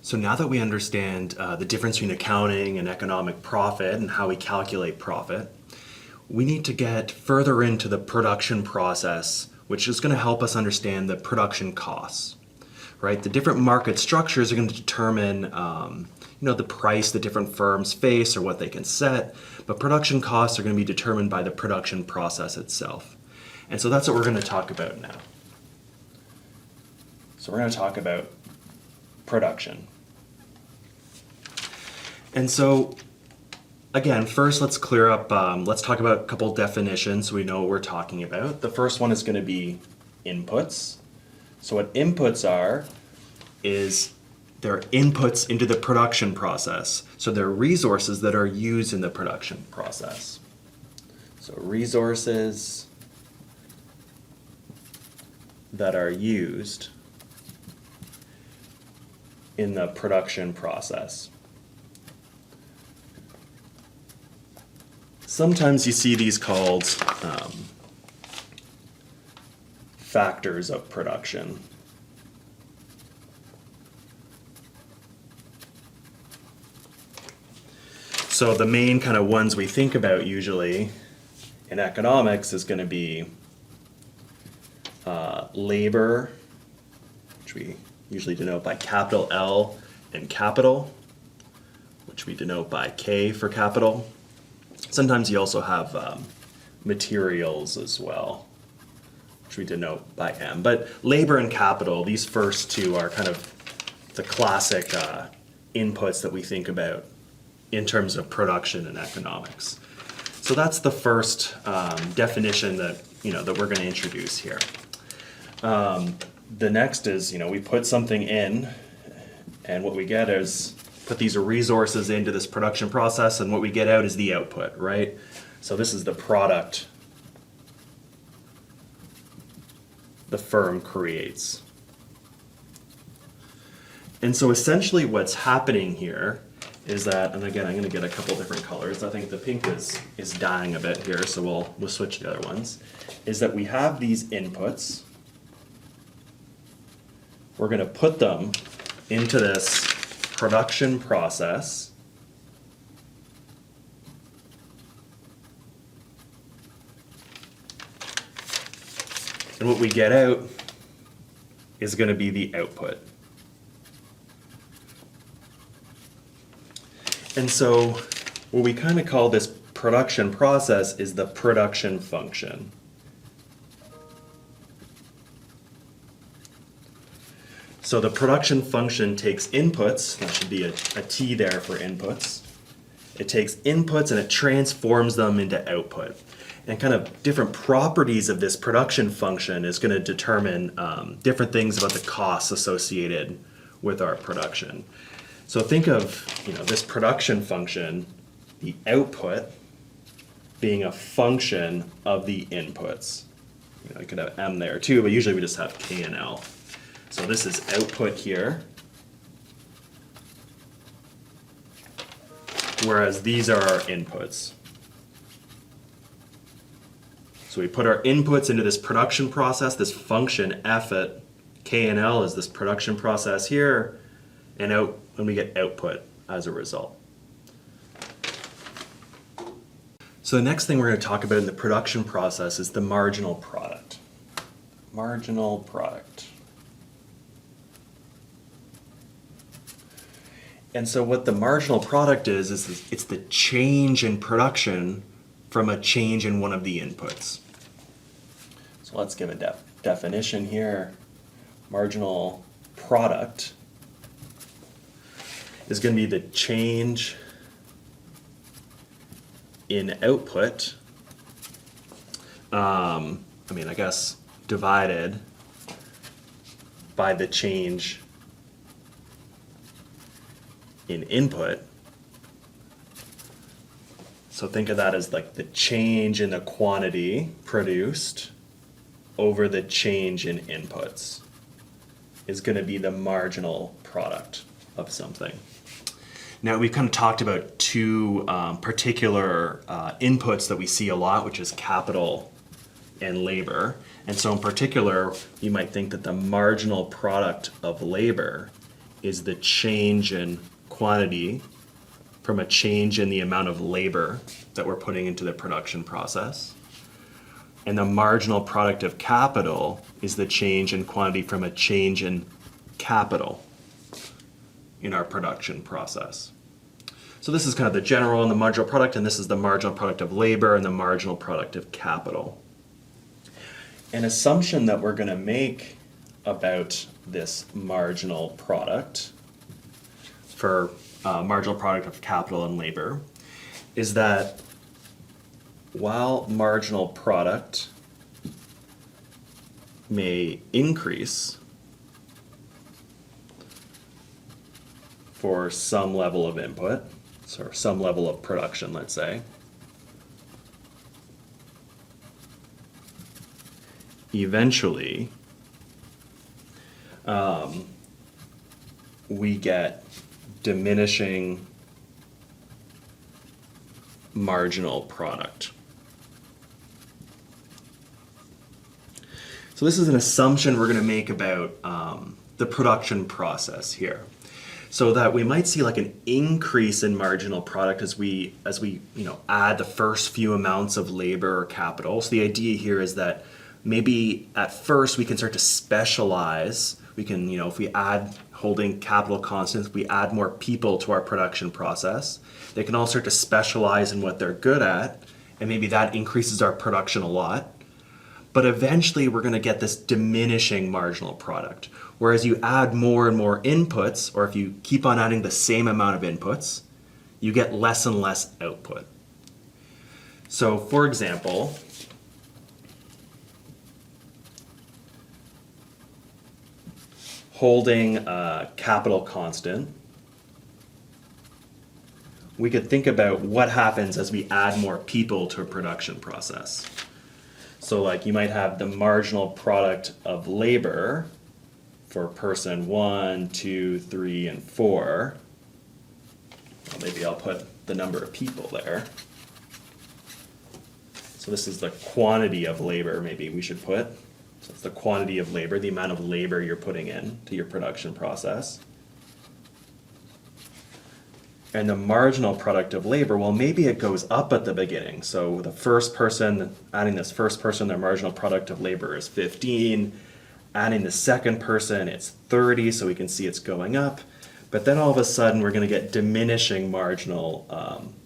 So now that we understand the difference between accounting and economic profit and how we calculate profit, we need to get further into the production process, which is going to help us understand the production costs, right? The different market structures are going to determine the price the different firms face or what they can set, but production costs are going to be determined by the production process itself. And so that's what we're going to talk about now. So we're going to talk about production. And so, again, first let's clear up, let's talk about a couple definitions so we know what we're talking about. The first one is going to be inputs. So what inputs are is they're inputs into the production process. So they're resources that are used in the production process. So resources that are used in the production process. Sometimes you see these called factors of production. So the main kind of ones we think about usually in economics is going to be labor, which we usually denote by capital L, and capital, which we denote by K for capital. Sometimes you also have materials as well, which we denote by M. But labor and capital, these first two are kind of the classic inputs that we think about in terms of production and economics. So that's the first definition that we're going to introduce here. The next is, we put something in, and what we get is put these resources into this production process, and what we get out is the output, right? So this is the product the firm creates. And so essentially what's happening here is that, and again, I'm going to get a couple different colors. I think the pink is dying a bit here, so we'll switch to the other ones. Is that we have these inputs. We're going to put them into this production process. And what we get out is going to be the output. And so what we kind of call this production process is the production function. So the production function takes inputs, that should be a T there for inputs. It takes inputs and it transforms them into output. And kind of different properties of this production function is going to determine different things about the costs associated with our production. So think of this production function, the output, being a function of the inputs. You could have M there too, but usually we just have K and L. So this is output here, whereas these are our inputs. So we put our inputs into this production process, this function F at K and L is this production process here, and out when we get output as a result. So the next thing we're going to talk about in the production process is the marginal product. Marginal product. And so what the marginal product is it's the change in production from a change in one of the inputs. So let's give a definition here. Marginal product is going to be the change in output, I guess divided by the change in input. So think of that as like the change in the quantity produced over the change in inputs is going to be the marginal product of something. Now we've kind of talked about two particular inputs that we see a lot, which is capital and labor. And so in particular, you might think that the marginal product of labor is the change in quantity from a change in the amount of labor that we're putting into the production process. And the marginal product of capital is the change in quantity from a change in capital in our production process. So this is kind of the general and the marginal product, and this is the marginal product of labor and the marginal product of capital. An assumption that we're going to make about this marginal product for marginal product of capital and labor is that while marginal product may increase for some level of input, or some level of production, let's say, eventually we get diminishing marginal product. So this is an assumption we're going to make about the production process here. So that we might see like an increase in marginal product as we add the first few amounts of labor or capital. So the idea here is that maybe at first we can start to specialize. We can, if we add holding capital constants, we add more people to our production process. They can all start to specialize in what they're good at, and maybe that increases our production a lot. But eventually we're going to get this diminishing marginal product. Whereas you add more and more inputs, or if you keep on adding the same amount of inputs, you get less and less output. So for example, holding a capital constant, we could think about what happens as we add more people to a production process. So like you might have the marginal product of labor for person 1, 2, 3, and 4. Well, maybe I'll put the number of people there. So this is the quantity of labor maybe we should put. So it's the quantity of labor, the amount of labor you're putting in to your production process. And the marginal product of labor, well, maybe it goes up at the beginning. So the first person, adding this first person, their marginal product of labor is 15. Adding the second person, it's 30, so we can see it's going up. But then all of a sudden, we're going to get diminishing marginal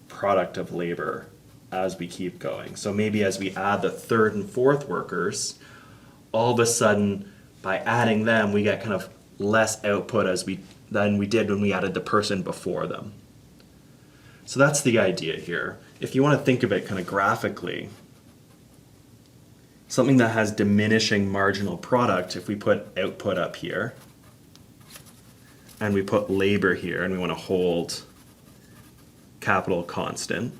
product of labor as we keep going. So maybe as we add the third and fourth workers, all of a sudden, by adding them, we get kind of less output than we did when we added the person before them. So that's the idea here. If you want to think of it kind of graphically, something that has diminishing marginal product, if we put output up here, and we put labor here, and we want to hold capital constant.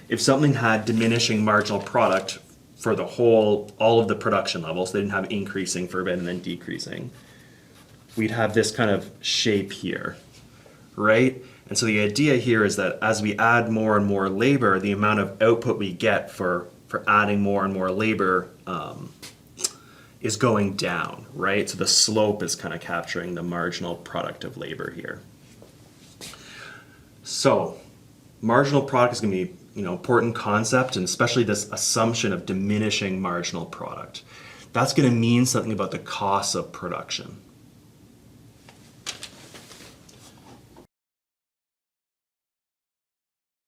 If something had diminishing marginal product for the all of the production levels, they didn't have increasing for a bit and then decreasing, we'd have this kind of shape here, right? And so the idea here is that as we add more and more labor, the amount of output we get for adding more and more labor is going down, right? So the slope is kind of capturing the marginal product of labor here. So marginal product is going to be important concept, and especially this assumption of diminishing marginal product. That's going to mean something about the cost of production.